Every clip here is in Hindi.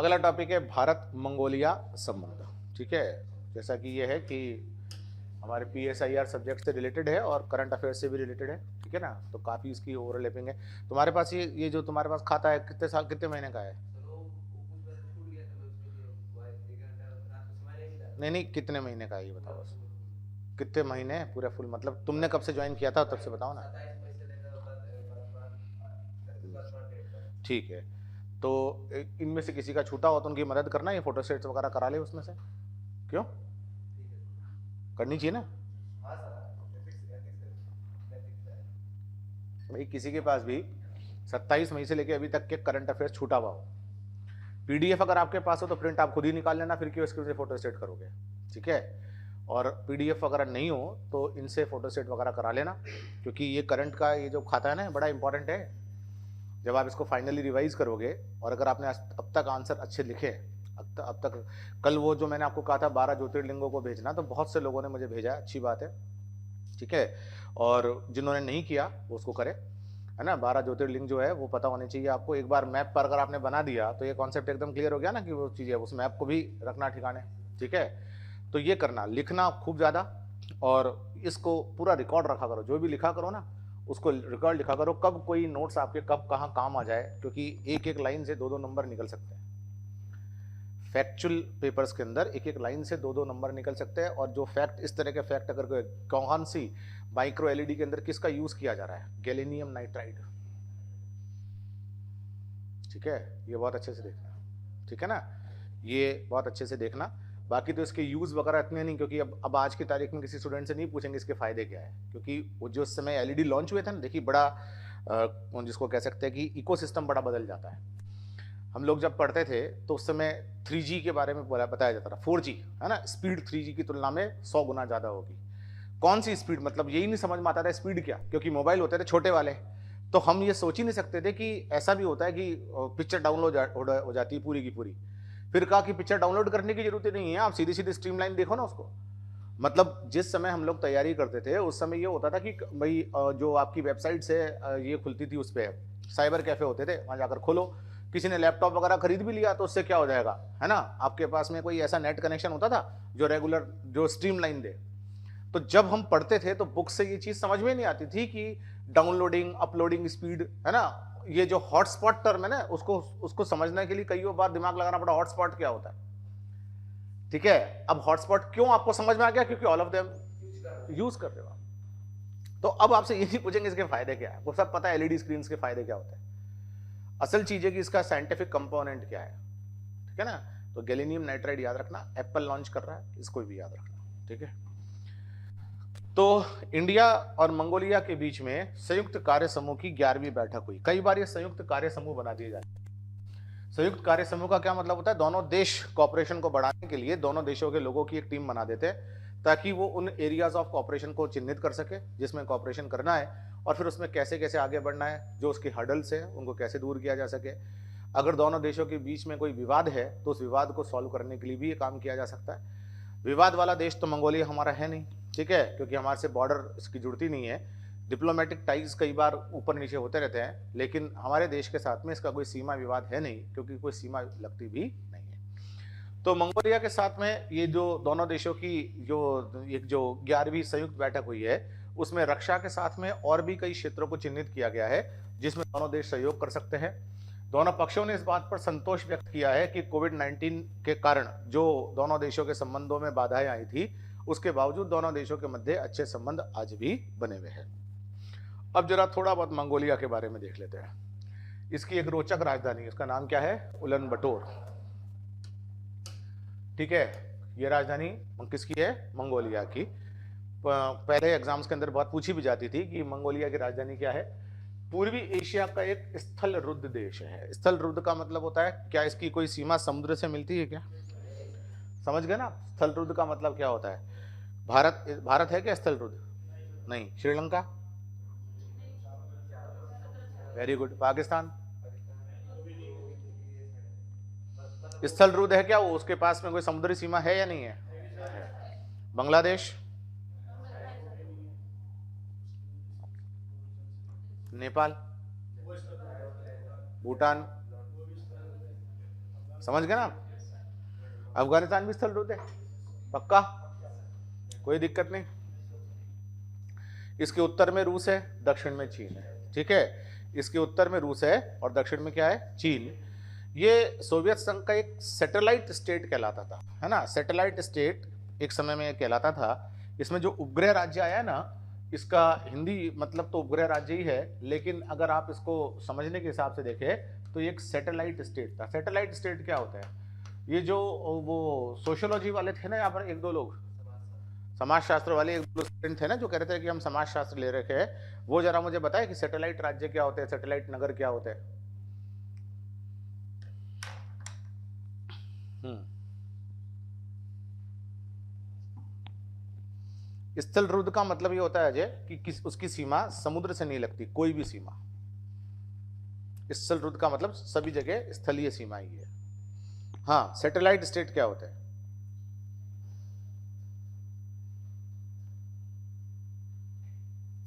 अगला टॉपिक है भारत मंगोलिया संबंध। ठीक है, जैसा कि ये है कि हमारे PSIR सब्जेक्ट से रिलेटेड है और करंट अफेयर से भी रिलेटेड है। ठीक है ना, तो काफ़ी इसकी ओवरलैपिंग है। तुम्हारे पास ये जो तुम्हारे पास खाता है कितने साल कितने महीने का है? नहीं नहीं, कितने महीने का है ये बताओ बस। कितने महीने पूरे फुल, मतलब तुमने कब से ज्वाइन किया था तब से बताओ ना। ठीक है, तो इनमें से किसी का छूटा हो तो उनकी मदद करना, ये फोटो सेट्स वगैरह करा ले उसमें से। क्यों करनी चाहिए ना भाई, किसी के पास भी 27 मई से लेके अभी तक के करंट अफेयर्स छूटा हुआ हो, PDF अगर आपके पास हो तो प्रिंट आप खुद ही निकाल लेना, फिर क्यों इसके से फोटो सेट करोगे। ठीक है, और PDF वगैरह नहीं हो तो इनसे फोटो सेट वगैरह करा लेना, क्योंकि ये करंट का ये जो खाता है ना बड़ा इंपॉर्टेंट है। जब आप इसको फाइनली रिवाइज करोगे और अगर आपने अब तक आंसर अच्छे लिखे, अब तक कल वो जो मैंने आपको कहा था 12 ज्योतिर्लिंगों को भेजना, तो बहुत से लोगों ने मुझे भेजा, अच्छी बात है। ठीक है, और जिन्होंने नहीं किया वो उसको करे, है ना। 12 ज्योतिर्लिंग जो है वो पता होने चाहिए आपको। एक बार मैप पर अगर आपने बना दिया तो ये कॉन्सेप्ट एकदम क्लियर हो गया ना कि वो चीज़ है, उस मैप को भी रखना ठिकाने। ठीक है, तो ये करना, लिखना खूब ज़्यादा, और इसको पूरा रिकॉर्ड रखा करो, जो भी लिखा करो ना उसको रिकॉर्ड लिखा करो, कब कोई नोट्स आपके कब कहाँ काम आ जाए, क्योंकि एक एक लाइन से दो दो नंबर निकल सकते हैं। फैक्चुअल पेपर्स के अंदर एक एक लाइन से दो दो नंबर निकल सकते हैं। और जो फैक्ट, इस तरह के फैक्ट अगर कौन सी माइक्रो LED के अंदर किसका यूज किया जा रहा है, गैलिनियम नाइट्राइड। ठीक है, ये बहुत अच्छे से देखना। ठीक है ना, ये बहुत अच्छे से देखना। बाकी तो इसके यूज वगैरह इतने नहीं, क्योंकि अब आज की तारीख में किसी स्टूडेंट से नहीं पूछेंगे इसके फायदे क्या है, क्योंकि वो जो उस समय LED लॉन्च हुए थे ना, देखिए बड़ा जिसको कह सकते हैं कि इकोसिस्टम बड़ा बदल जाता है। हम लोग जब पढ़ते थे तो उस समय 3G के बारे में बताया जाता था, 4G है ना, स्पीड 3G की तुलना में 100 गुना ज़्यादा होगी। कौन सी स्पीड, मतलब यही नहीं समझ में आता था स्पीड क्या, क्योंकि मोबाइल होते थे छोटे वाले, तो हम ये सोच ही नहीं सकते थे कि ऐसा भी होता है कि पिक्चर डाउनलोड हो जाती है पूरी की पूरी। फिर कहा कि पिक्चर डाउनलोड करने की जरूरत नहीं है, आप सीधी सीधी स्ट्रीमलाइन देखो ना उसको। मतलब जिस समय हम लोग तैयारी करते थे उस समय ये होता था कि भाई जो आपकी वेबसाइट से ये खुलती थी, उस पर साइबर कैफे होते थे, वहां जाकर खोलो। किसी ने लैपटॉप वगैरह खरीद भी लिया तो उससे क्या हो जाएगा, है ना, आपके पास में कोई ऐसा नेट कनेक्शन होता था जो रेगुलर, जो स्ट्रीमलाइन दे। तो जब हम पढ़ते थे तो बुक से ये चीज समझ में नहीं आती थी कि डाउनलोडिंग अपलोडिंग स्पीड, है ना, ये जो हॉटस्पॉट टर्म है ना, उसको उसको समझने के लिए कई बार दिमाग लगाना पड़ा, हॉटस्पॉट क्या होता है। ठीक है, अब हॉटस्पॉट क्यों आपको समझ में आ गया, क्योंकि ऑल ऑफ देम यूज कर रहे हो आप। तो अब आपसे ये नहीं पूछेंगे इसके फायदे क्या है, वो सब पता है LED स्क्रीन के फायदे क्या होते हैं। असल चीज है कि इसका साइंटिफिक कंपोनेंट क्या है। ठीक है ना, तो गैलिनियम नाइट्राइड याद रखना, एप्पल लॉन्च कर रहा है, इसको भी याद रखना। ठीक है, तो इंडिया और मंगोलिया के बीच में संयुक्त कार्य समूह की 11वीं बैठक हुई। कई बार ये संयुक्त कार्य समूह बना दिए जाते हैं। संयुक्त कार्य समूह का क्या मतलब होता है, दोनों देश कॉपरेशन को बढ़ाने के लिए दोनों देशों के लोगों की एक टीम बना देते हैं, ताकि वो उन एरियाज ऑफ कॉपरेशन को चिन्हित कर सके जिसमें कॉपरेशन करना है, और फिर उसमें कैसे कैसे आगे बढ़ना है, जो उसके हर्डल्स है उनको कैसे दूर किया जा सके। अगर दोनों देशों के बीच में कोई विवाद है तो उस विवाद को सॉल्व करने के लिए भी ये काम किया जा सकता है। विवाद वाला देश तो मंगोलिया हमारा है नहीं, ठीक है, क्योंकि हमारे से बॉर्डर इसकी जुड़ती नहीं है। डिप्लोमेटिक टाइज कई बार ऊपर नीचे होते रहते हैं, लेकिन हमारे देश के साथ में इसका कोई सीमा विवाद है नहीं, क्योंकि कोई सीमा लगती भी नहीं है। तो मंगोलिया के साथ में ये जो दोनों देशों की जो एक जो 11वीं संयुक्त बैठक हुई है, उसमें रक्षा के साथ में और भी कई क्षेत्रों को चिन्हित किया गया है जिसमें दोनों देश सहयोग कर सकते हैं। दोनों पक्षों ने इस बात पर संतोष व्यक्त किया है कि कोविड-19 के कारण जो दोनों देशों के संबंधों में बाधाएं आई थी, उसके बावजूद दोनों देशों के मध्य अच्छे संबंध आज भी बने हुए हैं। अब जरा थोड़ा बहुत मंगोलिया के बारे में देख लेते हैं। इसकी एक रोचक राजधानी, उसका नाम क्या है, उलन बटोर। ठीक है, ये राजधानी किसकी है, मंगोलिया की। पहले एग्जाम्स के अंदर बहुत पूछी भी जाती थी कि मंगोलिया की राजधानी क्या है। पूर्वी एशिया का एक स्थल रुद्ध देश है। स्थल रुद्ध का मतलब होता है, क्या इसकी कोई सीमा समुद्र से मिलती है क्या, समझ गए ना। स्थल रुद्ध का मतलब क्या होता है, भारत, भारत है क्या स्थल रुद्ध, नहीं। Sri Lanka, very good. पाकिस्तान स्थल रुद्ध है क्या, वो उसके पास में कोई समुद्री सीमा है या नहीं है। बांग्लादेश, नेपाल, भूटान, समझ गए ना? अफगानिस्तान भी स्थल रुद्ध है, पक्का, कोई दिक्कत नहीं। इसके उत्तर में रूस है, दक्षिण में चीन है, ठीक है। इसके उत्तर में रूस है और दक्षिण में क्या है? चीन। ये सोवियत संघ का एक सैटेलाइट स्टेट कहलाता था, है ना। सैटेलाइट स्टेट एक समय में कहलाता था। इसमें जो उपग्रह राज्य आया है ना, इसका हिंदी मतलब तो उपग्रह राज्य ही है, लेकिन अगर आप इसको समझने के हिसाब से देखें तो ये एक सैटेलाइट स्टेट था। सैटेलाइट स्टेट क्या होता है? ये जो वो सोशियोलॉजी वाले थे ना यहाँ पर, एक दो लोग समाजशास्त्र वाले, एक दो स्टूडेंट थे ना जो कह रहे थे कि हम समाजशास्त्र ले रखे हैं, वो जरा मुझे बताए कि सैटेलाइट राज्य क्या होते हैं, सैटेलाइट नगर क्या होते हैं। स्थल रुद्ध का मतलब ये होता है अजय कि उसकी सीमा समुद्र से नहीं लगती, कोई भी सीमा। स्थल रुद्ध का मतलब सभी जगह स्थलीय सीमा ही है। हाँ, सैटेलाइट स्टेट क्या होता है?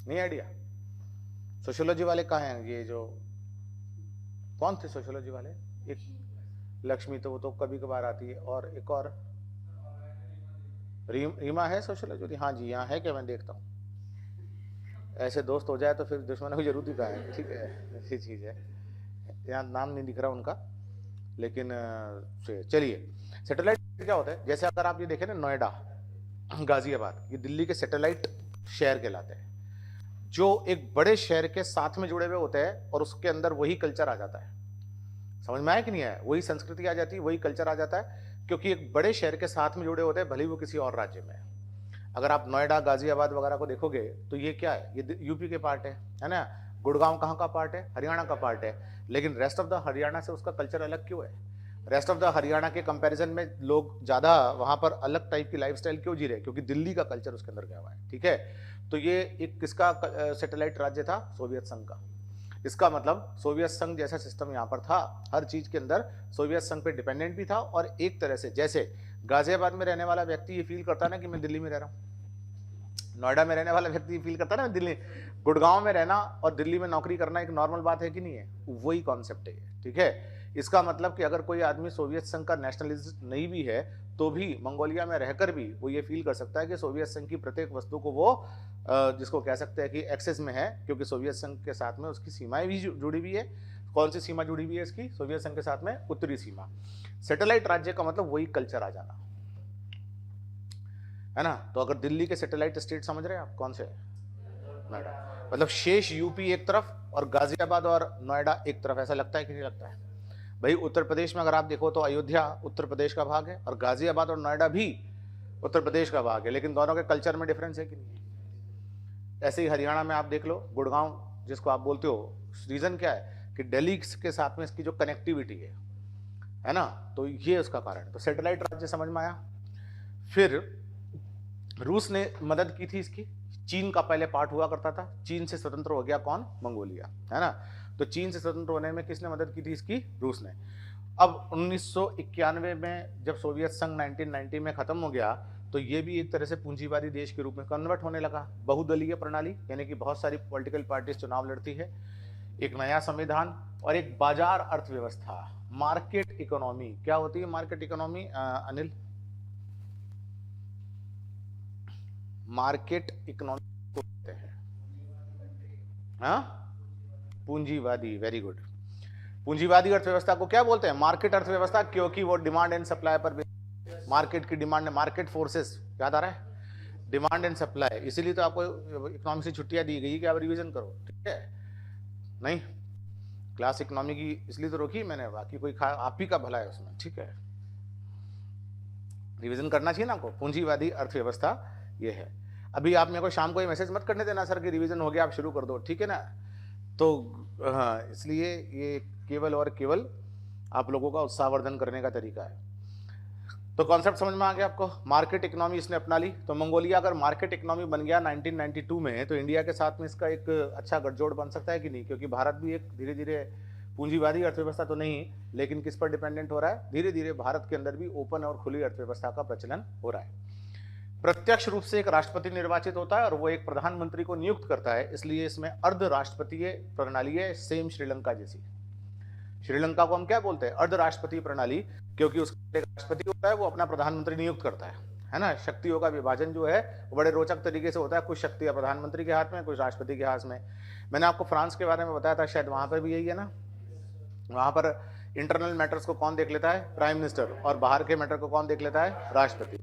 नहीं आइडिया? सोशियोलॉजी वाले कहाँ हैं? ये जो कौन थे सोशियोलॉजी वाले? एक लक्ष्मी, तो वो तो कभी कभार आती है, और एक और रीमा है सोशियोलॉजी। हाँ जी, यहाँ है क्या? मैं देखता हूँ। ऐसे दोस्त हो जाए तो फिर दुश्मनों की जरूरत ही कहाँ है, ठीक है, ऐसी चीज़ है। यहाँ नाम नहीं दिख रहा उनका, लेकिन चलिए। सैटेलाइट क्या होता है? जैसे अगर आप ये देखें ना, नोएडा, गाजियाबाद, ये दिल्ली के सैटेलाइट शहर कहलाते हैं, जो एक बड़े शहर के साथ में जुड़े हुए होते हैं और उसके अंदर वही कल्चर आ जाता है। समझ में आया कि नहीं आया? वही संस्कृति आ जाती है, वही कल्चर आ जाता है, क्योंकि एक बड़े शहर के साथ में जुड़े होते हैं, भले ही वो किसी और राज्य में है। अगर आप नोएडा, गाजियाबाद वगैरह को देखोगे तो ये क्या है? ये यूपी के पार्ट है ना। गुड़गांव कहाँ का पार्ट है? हरियाणा का पार्ट है। लेकिन रेस्ट ऑफ द हरियाणा से उसका कल्चर अलग क्यों है? रेस्ट ऑफ द हरियाणा के कंपैरिजन में लोग ज़्यादा वहाँ पर अलग टाइप की लाइफस्टाइल क्यों जी रहे? क्योंकि दिल्ली का कल्चर उसके अंदर गया हुआ है, ठीक है। तो ये एक किसका सैटेलाइट राज्य था? सोवियत संघ का। इसका मतलब सोवियत संघ जैसा सिस्टम यहाँ पर था, हर चीज के अंदर सोवियत संघ पे डिपेंडेंट भी था। और एक तरह से जैसे गाजियाबाद में रहने वाला व्यक्ति ये फील करता ना कि मैं दिल्ली में रह रहा हूँ, नोएडा में रहने वाला व्यक्ति फील करता ना दिल्ली, गुड़गांव में रहना और दिल्ली में नौकरी करना एक नॉर्मल बात है कि नहीं है? वही कॉन्सेप्ट है, ठीक है। इसका मतलब कि अगर कोई आदमी सोवियत संघ का नेशनलिस्ट नहीं भी है तो भी मंगोलिया में रहकर भी वो ये फील कर सकता है कि सोवियत संघ की प्रत्येक वस्तु को वो जिसको कह सकते हैं कि एक्सेस में है, क्योंकि सोवियत संघ के साथ में उसकी सीमाएं भी जुड़ी हुई है। कौन सी सीमा जुड़ी हुई है इसकी? सोवियत संघ के साथ में उत्तरी सीमा। सैटेलाइट राज्य का मतलब वही कल्चर आ जाना, है ना। तो अगर दिल्ली के सैटेलाइट स्टेट समझ रहे हैं आप कौन से? नोएडा। मतलब शेष यूपी एक तरफ और गाजियाबाद और नोएडा एक तरफ, ऐसा लगता है कि नहीं लगता है? भाई उत्तर प्रदेश में अगर आप देखो तो अयोध्या उत्तर प्रदेश का भाग है और गाजियाबाद और नोएडा भी उत्तर प्रदेश का भाग है, लेकिन दोनों के कल्चर में डिफरेंस है कि नहीं? ऐसे ही हरियाणा में आप देख लो, गुड़गांव जिसको आप बोलते हो, रीजन क्या है कि दिल्ली के साथ में इसकी जो कनेक्टिविटी है ना, तो ये उसका कारण। तो सैटेलाइट राज्य समझ में आया। फिर रूस ने मदद की थी इसकी। चीन का पहले पार्ट हुआ करता था, चीन से स्वतंत्र हो गया कौन? मंगोलिया, है ना। तो चीन से स्वतंत्र होने में किसने मदद की थी इसकी? रूस ने। अब 1991 में जब सोवियत संघ 1990 में खत्म हो गया तो ये भी एक तरह से पूंजीवादी देश के रूप में कन्वर्ट होने लगा। बहुदलीय प्रणाली, यानी कि बहुत सारी पॉलिटिकल पार्टीज चुनाव लड़ती है, एक नया संविधान और एक बाजार अर्थव्यवस्था, मार्केट इकोनॉमी। क्या होती है market economy Anil? Market economy बोलते हैं, हाँ, पूंजीवादी। Very good. पूंजीवादी अर्थव्यवस्था को क्या बोलते हैं? मार्केट अर्थव्यवस्था, क्योंकि वो डिमांड एंड सप्लाई पर, मार्केट की डिमांड, मार्केट फोर्सेस, याद आ रहा है? Demand and supply. इसीलिए तो आपको इकोनॉमिक्स से छुट्टियां दी गई कि आप रिवीजन करो, ठीक है। नहीं, क्लास इकोनॉमी की इसलिए तो रोकी मैंने, बाकी कोई आप ही का भला है उसमें, ठीक है। रिवीजन करना चाहिए ना आपको। पूंजीवादी अर्थव्यवस्था ये है। अभी आप मेरे को शाम को ये मैसेज मत करने देना सर कि रिवीजन हो गया आप शुरू कर दो, ठीक है ना। तो हाँ, इसलिए ये केवल और केवल आप लोगों का उत्साहवर्धन करने का तरीका है। तो कॉन्सेप्ट समझ में आ गया आपको। मार्केट इकोनॉमी इसने अपना ली। तो मंगोलिया अगर मार्केट इकोनॉमी बन गया 1992 में, तो इंडिया के साथ में इसका एक अच्छा गठजोड़ बन सकता है कि नहीं? क्योंकि भारत भी एक धीरे धीरे पूंजीवादी अर्थव्यवस्था तो नहीं, लेकिन किस पर डिपेंडेंट हो रहा है? धीरे धीरे भारत के अंदर भी ओपन और खुली अर्थव्यवस्था का प्रचलन हो रहा है। प्रत्यक्ष रूप से एक राष्ट्रपति निर्वाचित होता है और वो एक प्रधानमंत्री को नियुक्त करता है, इसलिए इसमें अर्ध राष्ट्रपतीय प्रणाली है, सेम श्रीलंका जैसी। श्रीलंका को हम क्या बोलते हैं? अर्ध राष्ट्रपतीय प्रणाली, क्योंकि उसका एक राष्ट्रपति होता है, वो अपना प्रधानमंत्री नियुक्त करता है ना। शक्तियों का विभाजन जो है वो बड़े रोचक तरीके से होता है, कुछ शक्तियां प्रधानमंत्री के हाथ में, कुछ राष्ट्रपति के हाथ में। मैंने आपको फ्रांस के बारे में बताया था, शायद वहां पर भी यही है ना। वहां पर इंटरनल मैटर्स को कौन देख लेता है? प्राइम मिनिस्टर, और बाहर के मैटर को कौन देख लेता है? राष्ट्रपति।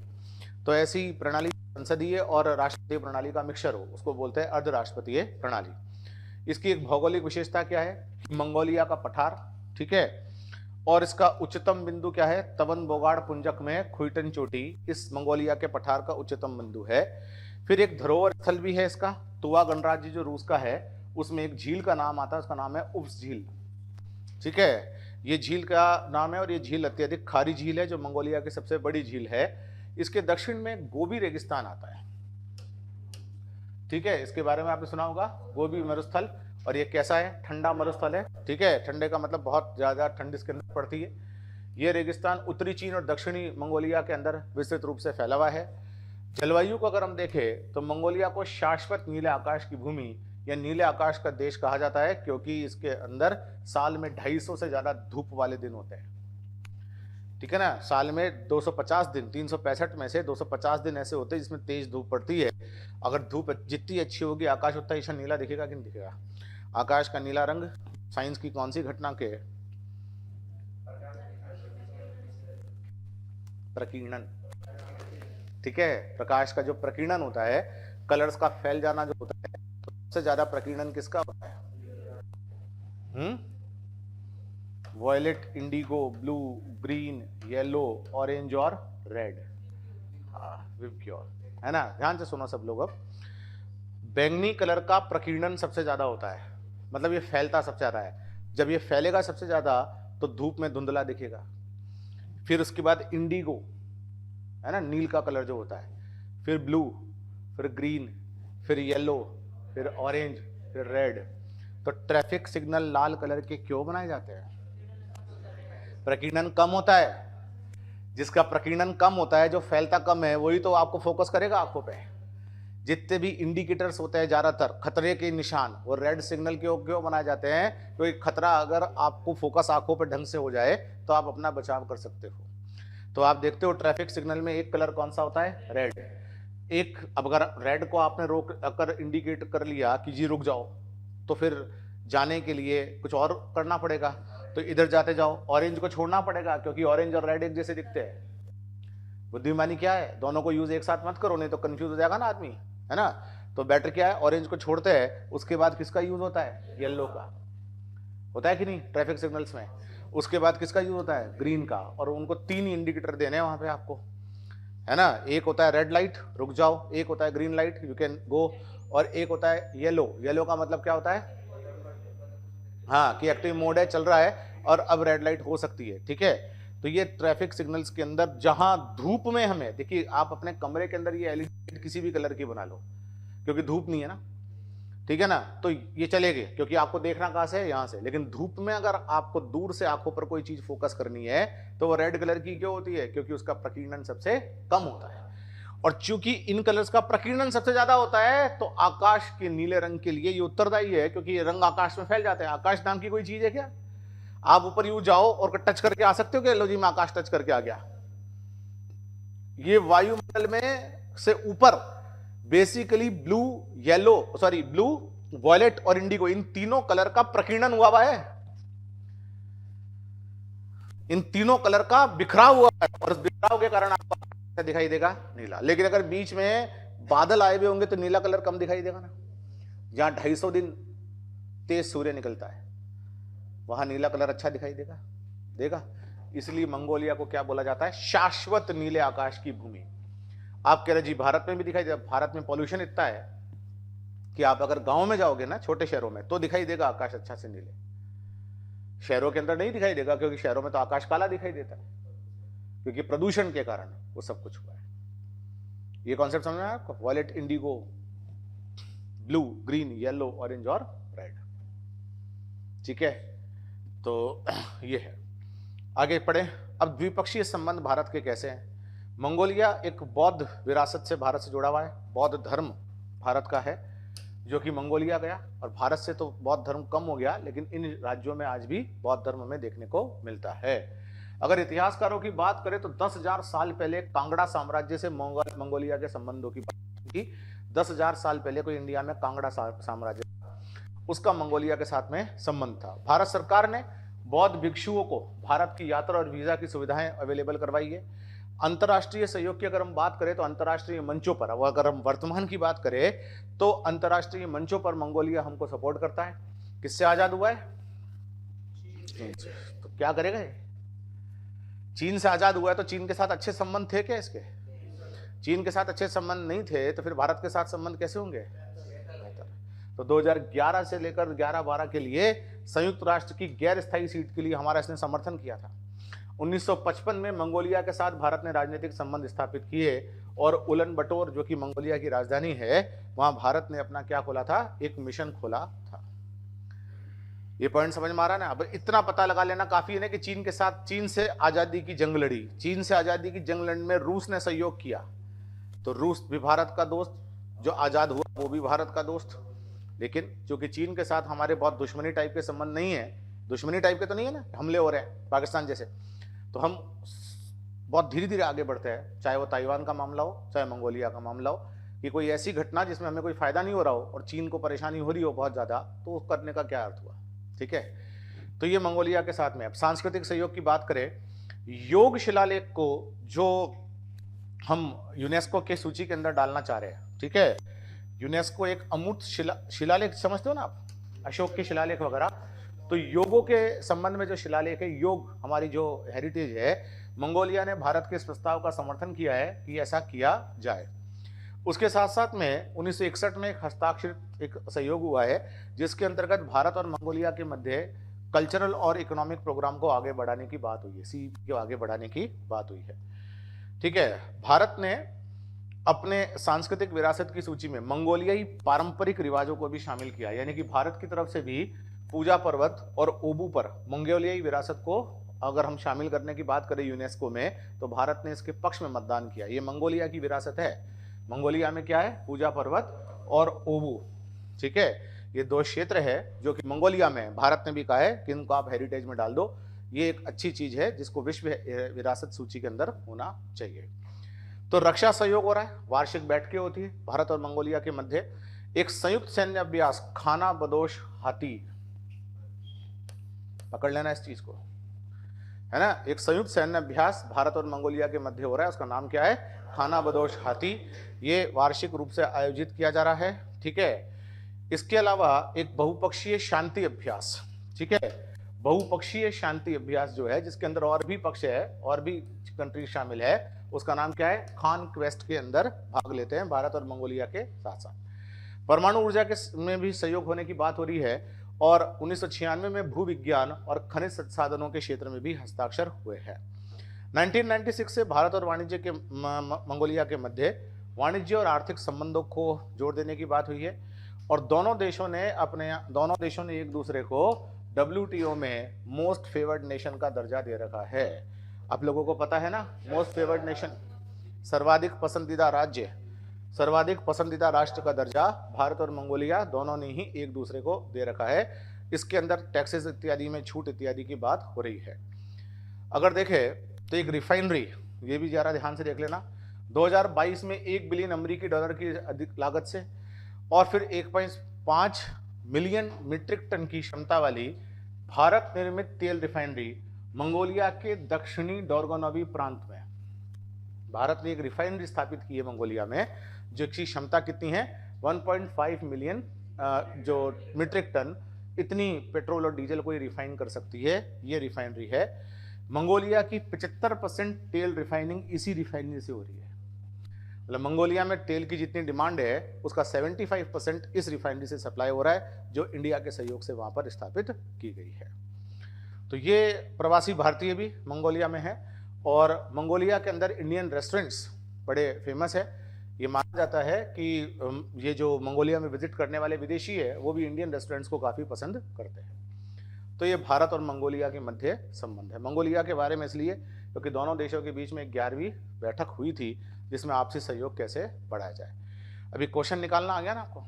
तो ऐसी प्रणाली संसदीय और राष्ट्रपतीय प्रणाली का मिक्सचर हो, उसको बोलते हैं अर्धराष्ट्रपतीय प्रणाली। इसकी एक भौगोलिक विशेषता क्या है? मंगोलिया का पठार, ठीक है, और इसका उच्चतम बिंदु क्या है? तवन बोगाड़ पुंजक में खुइटन चोटी इस मंगोलिया के पठार का उच्चतम बिंदु है। फिर एक धरोहर स्थल भी है इसका, तुवा गणराज्य जो रूस का है, उसमें एक झील का नाम आता है, उसका नाम है उप्स झील, ठीक है। ये झील का नाम है और ये झील अत्यधिक खारी झील है, जो मंगोलिया की सबसे बड़ी झील है। इसके दक्षिण में गोबी रेगिस्तान आता है, ठीक है, इसके बारे में आपने सुना होगा, गोबी मरुस्थल। और ये कैसा है? ठंडा मरुस्थल है, ठीक है। ठंडे का मतलब बहुत ज्यादा ठंड इसके अंदर पड़ती है। ये रेगिस्तान उत्तरी चीन और दक्षिणी मंगोलिया के अंदर विस्तृत रूप से फैला हुआ है। जलवायु को अगर हम देखें तो मंगोलिया को शाश्वत नीले आकाश की भूमि या नीले आकाश का देश कहा जाता है, क्योंकि इसके अंदर साल में 250 से ज्यादा धूप वाले दिन होते हैं, ठीक है ना। साल में 250 दिन, 365 में से 250 दिन ऐसे होते हैं जिसमें तेज धूप पड़ती है। अगर धूप जितनी अच्छी होगी, आकाश उतना ईशा नीला दिखेगा कि नहीं दिखेगा? आकाश का नीला रंग साइंस की कौन सी घटना के? प्रकीर्णन, ठीक है। प्रकाश का जो प्रकीर्णन होता है, कलर्स का फैल जाना जो होता है, सबसे ज्यादा प्रकीर्णन किसका होता है? Violet, indigo, blue, green, yellow, orange और रेड, विबग्योर, है ना। ध्यान से सुनो सब लोग। अब बैंगनी कलर का प्रकीर्णन सबसे ज्यादा होता है, मतलब ये फैलता सबसे ज्यादा है। जब ये फैलेगा सबसे ज्यादा तो धूप में धुंधला दिखेगा। फिर उसके बाद इंडिगो, है ना, नील का कलर जो होता है, फिर ब्लू, फिर ग्रीन, फिर येलो, फिर ऑरेंज, फिर रेड। तो ट्रैफिक सिग्नल लाल कलर के क्यों बनाए जाते हैं? प्रकीर्णन कम होता है। जिसका प्रकीर्णन कम होता है, जो फैलता कम है, वही तो आपको फोकस करेगा आंखों पे। जितने भी इंडिकेटर्स होते हैं ज्यादातर खतरे के निशान, वो रेड सिग्नल क्यों बनाए जाते हैं? क्योंकि खतरा अगर आपको फोकस आंखों पे ढंग से हो जाए तो आप अपना बचाव कर सकते हो। तो आप देखते हो ट्रैफिक सिग्नल में एक कलर कौन सा होता है? रेड। एक, अब अगर रेड को आपने रोक कर इंडिकेट कर लिया कि जी रुक जाओ, तो फिर जाने के लिए कुछ और करना पड़ेगा, तो इधर जाते जाओ। ऑरेंज को छोड़ना पड़ेगा, क्योंकि ऑरेंज और रेड एक जैसे दिखते हैं। बुद्धिमानी क्या है? दोनों को यूज एक साथ मत करो, नहीं तो कंफ्यूज हो जाएगा ना आदमी, है ना। तो बेटर क्या है? ऑरेंज को छोड़ते हैं, उसके बाद किसका यूज होता है? येलो का होता है कि नहीं ट्रैफिक सिग्नल्स में। उसके बाद किसका यूज होता है? ग्रीन का। और उनको 3 इंडिकेटर देने हैं वहां पे आपको, है ना। एक होता है रेड लाइट, रुक जाओ, एक होता है green light, you can go, और एक होता है येलो। येलो का मतलब क्या होता है? हाँ, कि एक्टिव मोड है, चल रहा है, और अब रेड लाइट हो सकती है, ठीक है। तो ये ट्रैफिक सिग्नल्स के अंदर जहां धूप में हमें, देखिए आप अपने कमरे के अंदर ये एलईडी किसी भी कलर की बना लो, क्योंकि धूप नहीं है ना, ठीक है ना, तो ये चलेगी, क्योंकि आपको देखना कहां से है? यहां से। लेकिन धूप में अगर आपको दूर से आंखों पर कोई चीज फोकस करनी है तो वो रेड कलर की क्यों होती है? क्योंकि उसका प्रकीर्णन सबसे कम होता है। और चूंकि इन कलर्स का प्रकीर्णन सबसे ज्यादा होता है, तो आकाश के नीले रंग के लिए ये उत्तरदायी है, क्योंकि ये रंग आकाश में फैल जाते हैं। आकाश नाम की कोई चीज है क्या? आप ऊपर यूं जाओ और टच करके आ सकते हो क्या? लो जी, मैं आकाश टच करके आ गया। ये वायुमंडल में से ऊपर basically blue, yellow, sorry blue, violet और इंडिगो, इन तीनों कलर का प्रकीर्णन हुआ है। इन तीनों कलर का बिखराव हुआ है, और इस बिखराव के कारण आपको दिखाई देगा नीला। लेकिन अगर बीच में बादल आए हुए होंगे तो नीला कलर कम दिखाई देगा ना। जहां 250 दिन तेज सूर्य निकलता है, वहां नीला कलर अच्छा दिखाई देगा। इसलिए मंगोलिया को क्या बोला जाता है? शाश्वत नीले आकाश की भूमि। आप कह रहे जी भारत में भी दिखाई देगा। भारत में पॉल्यूशन इतना है कि आप अगर गांव में जाओगे ना, छोटे शहरों में, तो दिखाई देगा आकाश अच्छा से नीले। शहरों के अंदर नहीं दिखाई देगा, क्योंकि शहरों में तो आकाश काला दिखाई देता है, क्योंकि प्रदूषण के कारण वो सब कुछ हुआ है। ये कॉन्सेप्ट समझ में आया आपको? Violet, indigo, blue, green, yellow, orange और रेड, ठीक है। तो ये है। आगे पढ़े। अब द्विपक्षीय संबंध भारत के कैसे हैं? मंगोलिया एक बौद्ध विरासत से भारत से जुड़ा हुआ है। बौद्ध धर्म भारत का है, जो कि मंगोलिया गया, और भारत से तो बौद्ध धर्म कम हो गया, लेकिन इन राज्यों में आज भी बौद्ध धर्म हमें देखने को मिलता है। अगर इतिहासकारों की बात करें तो 10,000 साल पहले कांगड़ा साम्राज्य से मंगोलिया के संबंधों की बात की। 10,000 साल पहले कोई इंडिया में कांगड़ा साम्राज्य, उसका मंगोलिया के साथ में संबंध था। भारत सरकार ने बौद्ध भिक्षुओं को भारत की यात्रा और वीजा की सुविधाएं अवेलेबल करवाई है। अंतर्राष्ट्रीय सहयोग की अगर हम बात करें तो अंतर्राष्ट्रीय मंचों पर, अगर हम वर्तमान की बात करें तो अंतर्राष्ट्रीय मंचों पर मंगोलिया हमको सपोर्ट करता है। किससे आजाद हुआ है? तो क्या करेगा ये? चीन से आजाद हुआ है, तो चीन के साथ अच्छे संबंध थे क्या इसके? चीन के साथ अच्छे संबंध नहीं थे तो फिर भारत के साथ संबंध कैसे होंगे? तो 2011 से लेकर 11-12 के लिए संयुक्त राष्ट्र की गैर स्थायी सीट के लिए हमारा इसने समर्थन किया था। 1955 में मंगोलिया के साथ भारत ने राजनीतिक संबंध स्थापित किए और उलन बटोर जो कि मंगोलिया की राजधानी है, वहां भारत ने अपना क्या खोला था? एक मिशन खोला था। ये पॉइंट समझ में आ रहा है ना? अब इतना पता लगा लेना काफी है ना कि चीन के साथ, चीन से आजादी की जंग लड़ी, चीन से आजादी की जंग लड़ने में रूस ने सहयोग किया, तो रूस भी भारत का दोस्त, जो आजाद हुआ वो भी भारत का दोस्त। लेकिन चूंकि चीन के साथ हमारे बहुत दुश्मनी टाइप के संबंध नहीं है, दुश्मनी टाइप के तो नहीं है ना, हमले हो रहे हैं पाकिस्तान जैसे, तो हम बहुत धीरे धीरे आगे बढ़ते हैं, चाहे वो ताइवान का मामला हो, चाहे मंगोलिया का मामला हो, कि कोई ऐसी घटना जिसमें हमें कोई फायदा नहीं हो रहा हो और चीन को परेशानी हो रही हो बहुत ज्यादा, तो करने का क्या अर्थ हुआ? ठीक है, तो ये मंगोलिया के साथ में। अब सांस्कृतिक सहयोग की बात करें, योग शिलालेख को जो हम यूनेस्को के सूची के अंदर डालना चाह रहे हैं, ठीक है, यूनेस्को एक अमूर्त शिलालेख समझते हो ना आप, अशोक के शिलालेख वगैरह, तो योगों के संबंध में जो शिलालेख है, योग हमारी जो हेरिटेज है, मंगोलिया ने भारत के इस प्रस्ताव का समर्थन किया है कि ऐसा किया जाए। उसके साथ साथ में 1961 में एक हस्ताक्षरित एक सहयोग हुआ है जिसके अंतर्गत भारत और मंगोलिया के मध्य कल्चरल और इकोनॉमिक प्रोग्राम को आगे बढ़ाने की बात हुई है, सीईपी को आगे बढ़ाने की बात हुई है। ठीक है, भारत ने अपने सांस्कृतिक विरासत की सूची में मंगोलियाई पारंपरिक रिवाजों को भी शामिल किया, यानी कि भारत की तरफ से भी पूजा पर्वत और ओबू पर मंगोलियाई विरासत को अगर हम शामिल करने की बात करें यूनेस्को में, तो भारत ने इसके पक्ष में मतदान किया। ये मंगोलिया की विरासत है। मंगोलिया में क्या है? पूजा पर्वत और ओबू। ठीक है, ये दो क्षेत्र है जो कि मंगोलिया में भारत ने भी कहा है कि इनको आप हेरिटेज में डाल दो। ये एक अच्छी चीज है जिसको विश्व विरासत सूची के अंदर होना चाहिए। तो रक्षा सहयोग हो रहा है, वार्षिक बैठकें होती है भारत और मंगोलिया के मध्य। एक संयुक्त सैन्य अभ्यास खाना बदोश हाथी, पकड़ लेना इस चीज को, है ना। एक संयुक्त सैन्य अभ्यास भारत और मंगोलिया के मध्य हो रहा है, उसका नाम क्या है? खाना बदोश हाथी। ये वार्षिक रूप से आयोजित किया जा रहा है। ठीक है, इसके अलावा एक बहुपक्षीय शांति अभ्यास, ठीक है, बहुपक्षीय शांति अभ्यास जो है जिसके अंदर और भी पक्ष है, और भी कंट्री शामिल है, उसका नाम क्या है? खान क्वेस्ट के अंदर भाग लेते हैं भारत और मंगोलिया के साथ साथ। परमाणु ऊर्जा के में भी सहयोग होने की बात हो रही है, और 1996 में भू विज्ञान और खनिज संसाधनों के क्षेत्र में भी हस्ताक्षर हुए हैं। 1996 से भारत और वाणिज्य के मंगोलिया के मध्य वाणिज्य और आर्थिक संबंधों को जोड़ देने की बात हुई है, और दोनों देशों ने एक दूसरे को WTO में मोस्ट फेवर्ड नेशन का दर्जा दे रखा है। आप लोगों को पता है ना, मोस्ट फेवर्ड नेशन, सर्वाधिक पसंदीदा राज्य, सर्वाधिक पसंदीदा राष्ट्र का दर्जा भारत और मंगोलिया दोनों ने ही एक दूसरे को दे रखा है। इसके अंदर टैक्सेस इत्यादि में छूट इत्यादि की बात हो रही है। अगर देखें तो एक रिफाइनरी, ये भी जरा ध्यान से देख लेना, 2022 में 1 बिलियन अमेरिकी डॉलर की अधिक लागत से, और फिर 1.5 मिलियन मीट्रिक टन की क्षमता वाली भारत निर्मित तेल रिफाइनरी मंगोलिया के दक्षिणी डोरगोनोवी प्रांत में भारत ने एक रिफाइनरी स्थापित की है मंगोलिया में, जिसकी क्षमता कितनी है? 1.5 मिलियन जो मीट्रिक टन इतनी पेट्रोल और डीजल को ये रिफाइन कर सकती है। ये रिफाइनरी है। मंगोलिया की 75% तेल रिफाइनिंग इसी रिफाइनरी से हो रही है। मतलब मंगोलिया में तेल की जितनी डिमांड है उसका 75% इस रिफाइनरी से सप्लाई हो रहा है, जो इंडिया के सहयोग से वहां पर स्थापित की गई है। तो ये प्रवासी भारतीय भी मंगोलिया में है, और मंगोलिया के अंदर इंडियन रेस्टोरेंट्स बड़े फेमस है। ये माना जाता है कि ये जो मंगोलिया में विजिट करने वाले विदेशी है वो भी इंडियन रेस्टोरेंट्स को काफ़ी पसंद करते हैं। तो ये भारत और मंगोलिया के मध्य संबंध है। मंगोलिया के बारे में इसलिए क्योंकि दोनों देशों के बीच में 11वीं बैठक हुई थी जिसमें आपसी सहयोग कैसे बढ़ाया जाए। अभी क्वेश्चन निकालना आ गया ना आपको?